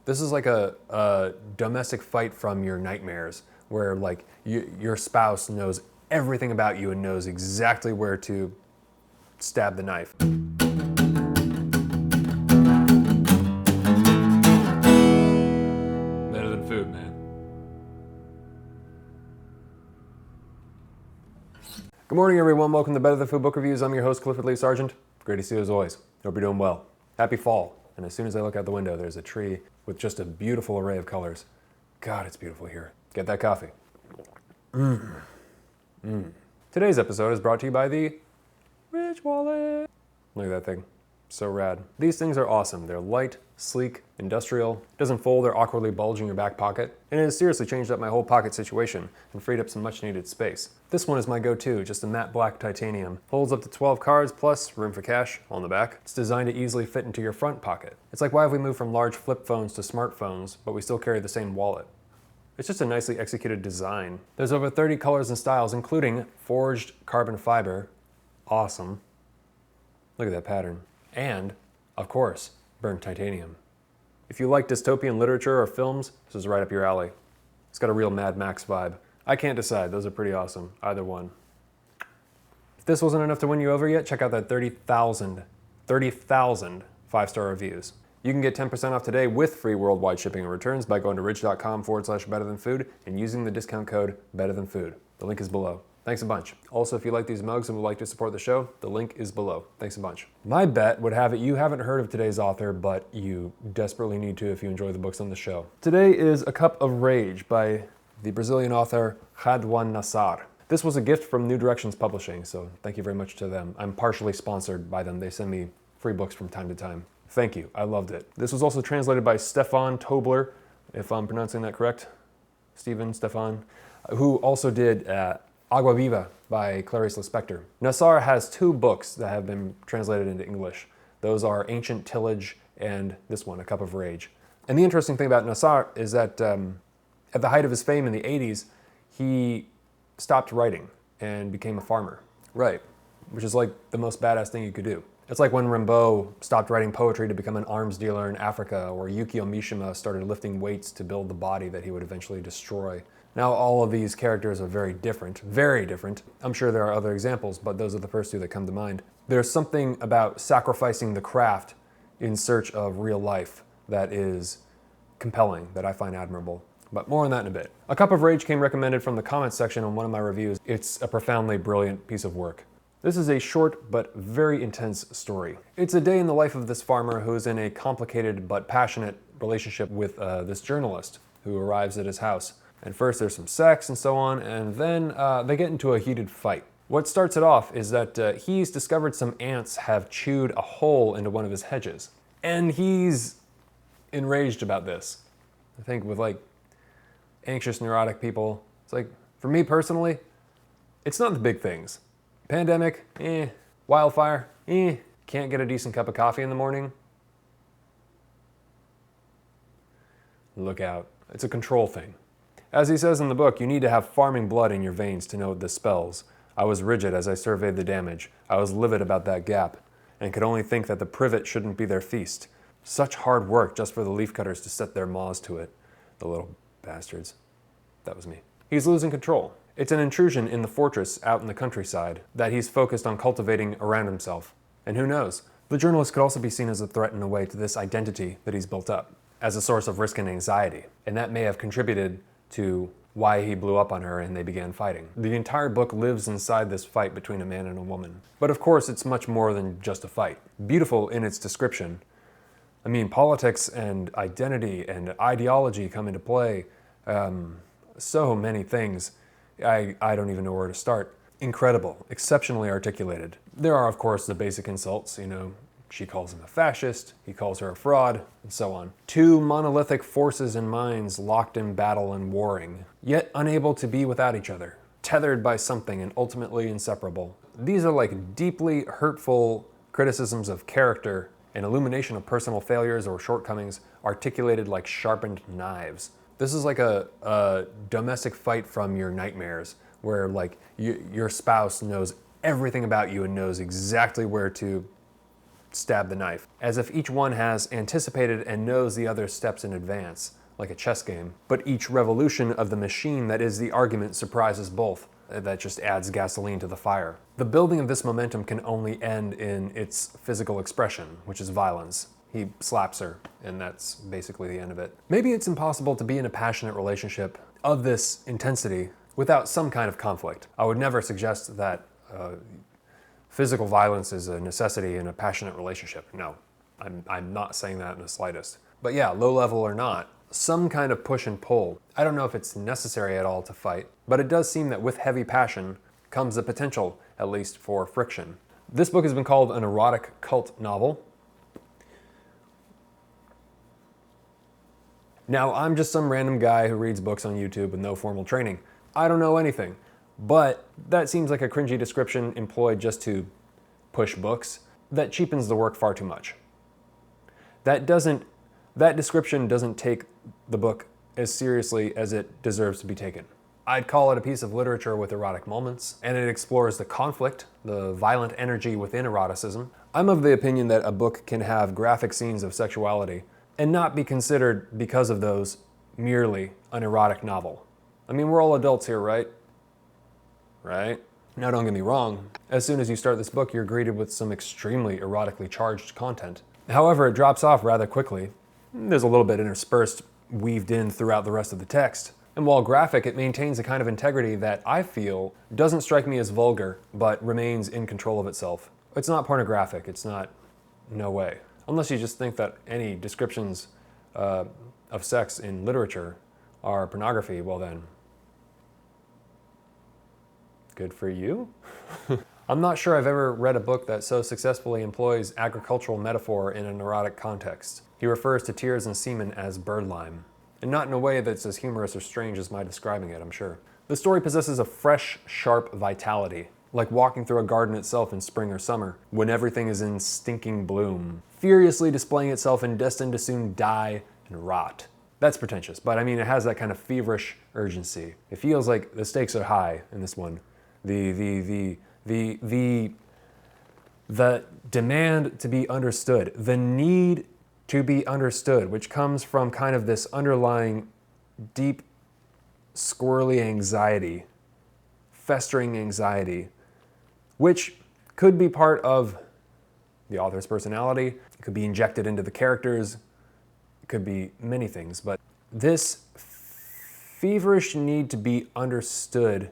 This is like a domestic fight from your nightmares, where like your spouse knows everything about you and knows exactly where to stab the knife. Better than food, man. Good morning, everyone. Welcome to Better Than Food Book Reviews. I'm your host, Clifford Lee Sargent. Great to see you as always. Hope you're doing well. Happy fall. And as soon as I look out the window, there's a tree with just a beautiful array of colors. God, it's beautiful here. Get that coffee. Today's episode is brought to you by the Rich Wallet. Look at that thing. So rad. These things are awesome. They're light, sleek, industrial, doesn't fold or awkwardly bulge in your back pocket, and it has seriously changed up my whole pocket situation and freed up some much needed space. This one is my go-to, just a matte black titanium. Holds up to 12 cards plus room for cash on the back. It's designed to easily fit into your front pocket. It's like why have we moved from large flip phones to smartphones, but we still carry the same wallet? It's just a nicely executed design. There's over 30 colors and styles, including forged carbon fiber. Awesome. Look at that pattern. And, of course, burnt titanium. If you like dystopian literature or films, this is right up your alley. It's got a real Mad Max vibe. I can't decide, those are pretty awesome, either one. If this wasn't enough to win you over yet, check out that 30,000 5-star reviews. You can get 10% off today with free worldwide shipping and returns by going to ridge.com/betterthanfood and using the discount code betterthanfood. The link is below. Thanks a bunch. Also, if you like these mugs and would like to support the show, the link is below. Thanks a bunch. My bet would have it you haven't heard of today's author, but you desperately need to if you enjoy the books on the show. Today is A Cup of Rage by the Brazilian author Raduan Nassar. This was a gift from New Directions Publishing, so thank you very much to them. I'm partially sponsored by them. They send me free books from time to time. Thank you. I loved it. This was also translated by Stefan Tobler, if I'm pronouncing that correct. Stefan, who also did Agua Viva by Clarice Lispector. Nassar has 2 books that have been translated into English. Those are Ancient Tillage and this one, A Cup of Rage. And the interesting thing about Nassar is that at the height of his fame in the 80s, he stopped writing and became a farmer. Right, which is like the most badass thing you could do. It's like when Rimbaud stopped writing poetry to become an arms dealer in Africa, or Yukio Mishima started lifting weights to build the body that he would eventually destroy. Now, all of these characters are very different, very different. I'm sure there are other examples, but those are the first 2 that come to mind. There's something about sacrificing the craft in search of real life that is compelling, that I find admirable. But more on that in a bit. A Cup of Rage came recommended from the comments section on one of my reviews. It's a profoundly brilliant piece of work. This is a short but very intense story. It's a day in the life of this farmer who's in a complicated but passionate relationship with this journalist who arrives at his house. And first there's some sex and so on, and then they get into a heated fight. What starts it off is that he's discovered some ants have chewed a hole into one of his hedges. And he's enraged about this. I think with like anxious, neurotic people, it's like, for me personally, it's not the big things. Pandemic, wildfire, can't get a decent cup of coffee in the morning. Look out, it's a control thing. As he says in the book, you need to have farming blood in your veins to know what this spells. I was rigid as I surveyed the damage. I was livid about that gap, and could only think that the privet shouldn't be their feast. Such hard work just for the leafcutters to set their maws to it. The little bastards. That was me. He's losing control. It's an intrusion in the fortress out in the countryside that he's focused on cultivating around himself. And who knows, the journalist could also be seen as a threat in a way to this identity that he's built up, as a source of risk and anxiety. And that may have contributed to why he blew up on her and they began fighting. The entire book lives inside this fight between a man and a woman. But of course, it's much more than just a fight. Beautiful in its description. I mean, politics and identity and ideology come into play. So many things. I don't even know where to start. Incredible, exceptionally articulated. There are, of course, the basic insults, she calls him a fascist, he calls her a fraud, and so on. 2 monolithic forces and minds locked in battle and warring, yet unable to be without each other, tethered by something and ultimately inseparable. These are like deeply hurtful criticisms of character and illumination of personal failures or shortcomings articulated like sharpened knives. This is like a domestic fight from your nightmares, where like your spouse knows everything about you and knows exactly where to stab the knife, as if each one has anticipated and knows the other's steps in advance, like a chess game. But each revolution of the machine that is the argument surprises both. That just adds gasoline to the fire. The building of this momentum can only end in its physical expression, which is violence. He slaps her, and that's basically the end of it. Maybe it's impossible to be in a passionate relationship of this intensity without some kind of conflict. I would never suggest that physical violence is a necessity in a passionate relationship. No, I'm not saying that in the slightest. But yeah, low level or not, some kind of push and pull. I don't know if it's necessary at all to fight, but it does seem that with heavy passion comes the potential, at least, for friction. This book has been called an erotic cult novel. Now, I'm just some random guy who reads books on YouTube with no formal training. I don't know anything, but that seems like a cringy description employed just to push books that cheapens the work far too much. That description doesn't take the book as seriously as it deserves to be taken. I'd call it a piece of literature with erotic moments, and it explores the conflict, the violent energy within eroticism. I'm of the opinion that a book can have graphic scenes of sexuality and not be considered, because of those, merely an erotic novel. I mean, we're all adults here, right? Right? Now, don't get me wrong. As soon as you start this book, you're greeted with some extremely erotically charged content. However, it drops off rather quickly. There's a little bit interspersed, weaved in throughout the rest of the text. And while graphic, it maintains a kind of integrity that I feel doesn't strike me as vulgar, but remains in control of itself. It's not pornographic, it's not, no way. Unless you just think that any descriptions of sex in literature are pornography, well then, good for you. I'm not sure I've ever read a book that so successfully employs agricultural metaphor in an erotic context. He refers to tears and semen as birdlime, and not in a way that's as humorous or strange as my describing it, I'm sure. The story possesses a fresh, sharp vitality, like walking through a garden itself in spring or summer, when everything is in stinking bloom, furiously displaying itself and destined to soon die and rot. That's pretentious, but I mean, it has that kind of feverish urgency. It feels like the stakes are high in this one. The demand to be understood, the need to be understood, which comes from kind of this underlying deep, squirrely anxiety, festering anxiety, which could be part of the author's personality, it could be injected into the characters, it could be many things, but this feverish need to be understood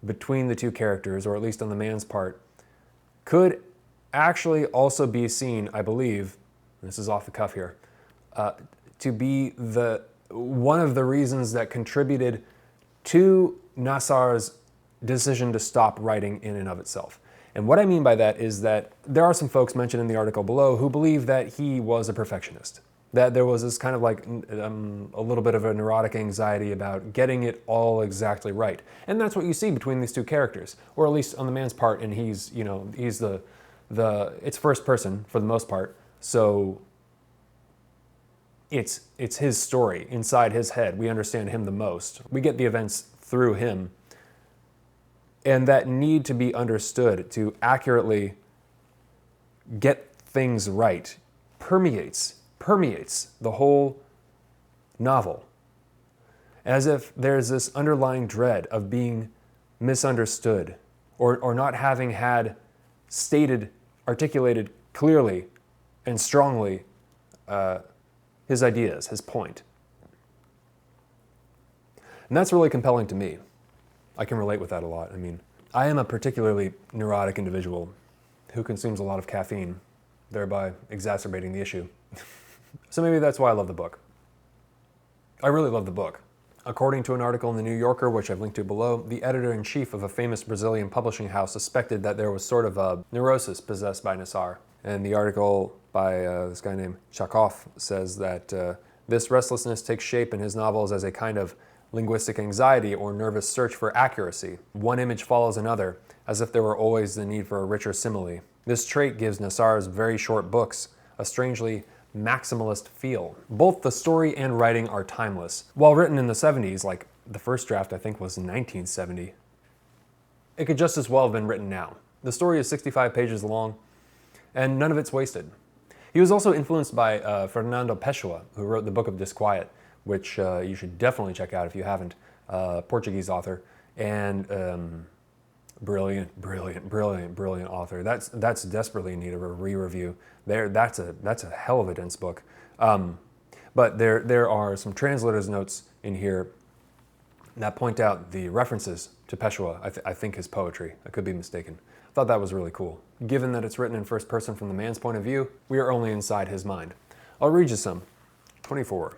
between the two characters, or at least on the man's part, could actually also be seen, I believe, this is off the cuff here, to be one of the reasons that contributed to Nassar's decision to stop writing in and of itself. And what I mean by that is that there are some folks mentioned in the article below who believe that he was a perfectionist. That there was this kind of like a little bit of a neurotic anxiety about getting it all exactly right. And that's what you see between these two characters, or at least on the man's part, and he's it's first person for the most part, so it's his story inside his head. We understand him the most. We get the events through him. And that need to be understood, to accurately get things right, permeates the whole novel. As if there's this underlying dread of being misunderstood, or not having had articulated clearly and strongly his ideas, his point. And that's really compelling to me. I can relate with that a lot. I mean, I am a particularly neurotic individual who consumes a lot of caffeine, thereby exacerbating the issue. So maybe that's why I love the book. I really love the book. According to an article in the New Yorker, which I've linked to below, the editor-in-chief of a famous Brazilian publishing house suspected that there was sort of a neurosis possessed by Nassar. And the article by this guy named Chakov says that this restlessness takes shape in his novels as a kind of linguistic anxiety or nervous search for accuracy. One image follows another, as if there were always the need for a richer simile. This trait gives Nassar's very short books a strangely maximalist feel. Both the story and writing are timeless. While written in the 70s, like the first draft I think was in 1970, it could just as well have been written now. The story is 65 pages long, and none of it's wasted. He was also influenced by Fernando Pessoa, who wrote the Book of Disquiet, which you should definitely check out if you haven't. Portuguese author, and brilliant author. That's desperately in need of a re-review. That's a hell of a dense book. But there are some translator's notes in here that point out the references to Pessoa. I think his poetry. I could be mistaken. I thought that was really cool. Given that it's written in first person from the man's point of view, we are only inside his mind. I'll read you some. 24.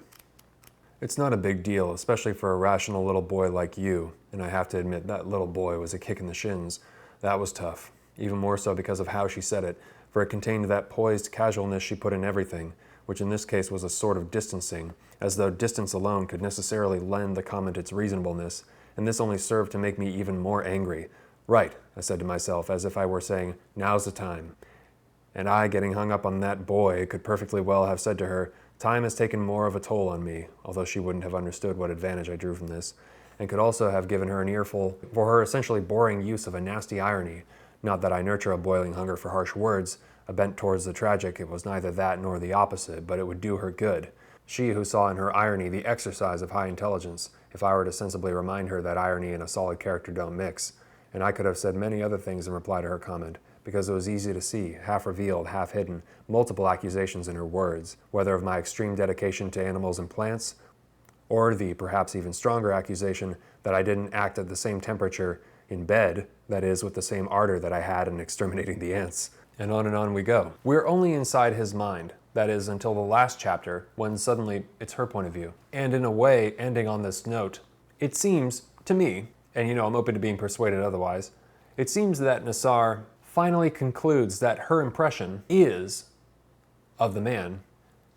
It's not a big deal, especially for a rational little boy like you, and I have to admit that little boy was a kick in the shins. That was tough, even more so because of how she said it, for it contained that poised casualness she put in everything, which in this case was a sort of distancing, as though distance alone could necessarily lend the comment its reasonableness, and this only served to make me even more angry. Right, I said to myself, as if I were saying, now's the time. And I, getting hung up on that boy, could perfectly well have said to her, time has taken more of a toll on me, although she wouldn't have understood what advantage I drew from this, and could also have given her an earful for her essentially boring use of a nasty irony. Not that I nurture a boiling hunger for harsh words, a bent towards the tragic. It was neither that nor the opposite, but it would do her good. She who saw in her irony the exercise of high intelligence, if I were to sensibly remind her that irony and a solid character don't mix. And I could have said many other things in reply to her comment, because it was easy to see, half revealed, half hidden, multiple accusations in her words, whether of my extreme dedication to animals and plants, or the perhaps even stronger accusation that I didn't act at the same temperature in bed, that is, with the same ardor that I had in exterminating the ants. And on we go. We're only inside his mind, that is, until the last chapter, when suddenly it's her point of view. And in a way, ending on this note, it seems, to me, and I'm open to being persuaded otherwise, it seems that Nassar finally concludes that her impression of the man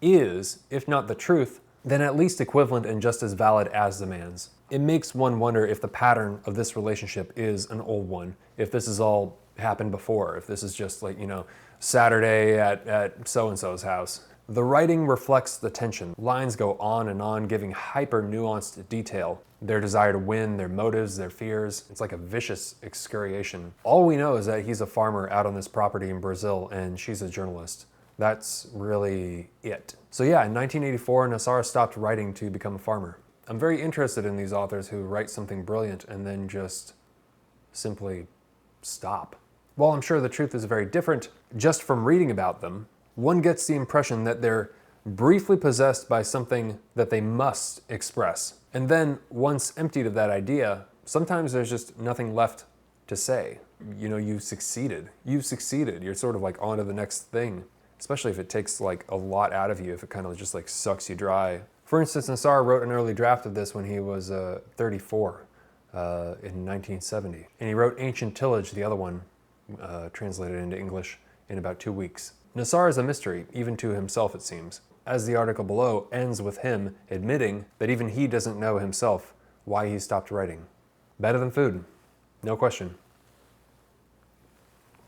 is, if not the truth, then at least equivalent and just as valid as the man's. It makes one wonder if the pattern of this relationship is an old one, if this has all happened before, if this is just like, Saturday at so-and-so's house. The writing reflects the tension. Lines go on and on, giving hyper-nuanced detail. Their desire to win, their motives, their fears. It's like a vicious excoriation. All we know is that he's a farmer out on this property in Brazil and she's a journalist. That's really it. So yeah, in 1984, Nassar stopped writing to become a farmer. I'm very interested in these authors who write something brilliant and then just simply stop. While I'm sure the truth is very different, just from reading about them, one gets the impression that they're briefly possessed by something that they must express. And then, once emptied of that idea, sometimes there's just nothing left to say. You succeeded. You've succeeded. You're sort of like on to the next thing. Especially if it takes like a lot out of you, if it kind of just like sucks you dry. For instance, Nassar wrote an early draft of this when he was 34 in 1970. And he wrote Ancient Tillage, the other one, translated into English, in about 2 weeks. Nassar is a mystery, even to himself it seems, as the article below ends with him admitting that even he doesn't know himself why he stopped writing. Better than food, no question.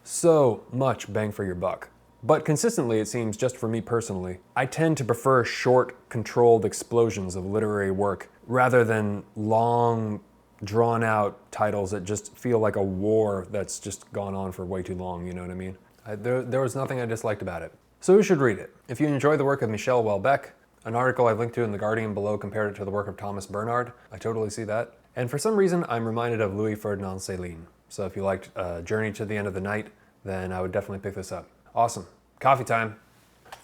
So much bang for your buck. But consistently, it seems, just for me personally, I tend to prefer short, controlled explosions of literary work rather than long, drawn-out titles that just feel like a war that's just gone on for way too long, you know what I mean? There was nothing I disliked about it. So you should read it. If you enjoy the work of Michel Houellebecq, an article I've linked to in The Guardian below compared it to the work of Thomas Bernard, I totally see that. And for some reason, I'm reminded of Louis Ferdinand Céline. So if you liked Journey to the End of the Night, then I would definitely pick this up. Awesome. Coffee time.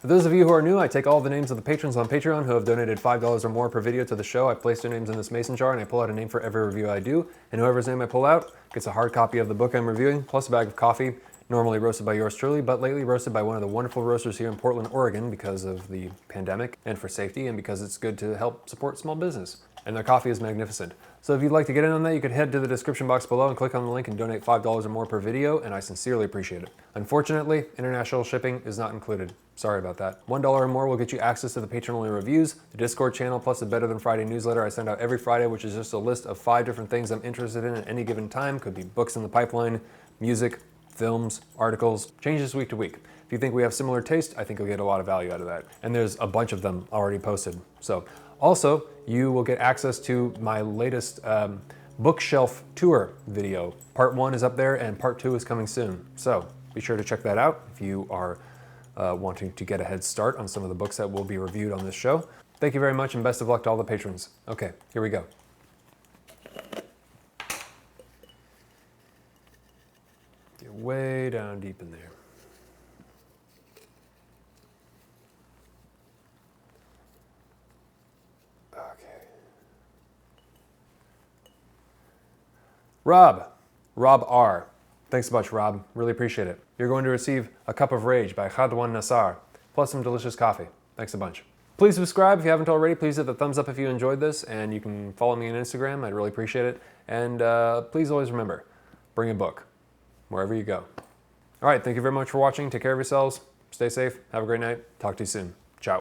For those of you who are new, I take all the names of the patrons on Patreon who have donated $5 or more per video to the show. I place their names in this mason jar and I pull out a name for every review I do. And whoever's name I pull out gets a hard copy of the book I'm reviewing, plus a bag of coffee, normally roasted by yours truly, but lately roasted by one of the wonderful roasters here in Portland, Oregon because of the pandemic and for safety and because it's good to help support small business. And their coffee is magnificent. So if you'd like to get in on that, you could head to the description box below and click on the link and donate $5 or more per video, and I sincerely appreciate it. Unfortunately, international shipping is not included. Sorry about that. $1 or more will get you access to the patron-only reviews, the Discord channel, plus the Better Than Friday newsletter I send out every Friday, which is just a list of 5 different things I'm interested in at any given time. Could be books in the pipeline, music, films, articles, changes week to week. If you think we have similar taste, I think you'll get a lot of value out of that. And there's a bunch of them already posted. So, also, you will get access to my latest bookshelf tour video. Part 1 is up there and part 2 is coming soon. So, Be sure to check that out if you are wanting to get a head start on some of the books that will be reviewed on this show. Thank you very much, and best of luck to all the patrons. Okay, here we go. Get way down deep in there. Okay. Rob R. Thanks so much, Rob. Really appreciate it. You're going to receive A Cup of Rage by Raduan Nassar, plus some delicious coffee. Thanks a bunch. Please subscribe if you haven't already. Please hit the thumbs up if you enjoyed this, and you can follow me on Instagram. I'd really appreciate it. And please always remember, bring a book wherever you go. All right, thank you very much for watching. Take care of yourselves. Stay safe. Have a great night. Talk to you soon.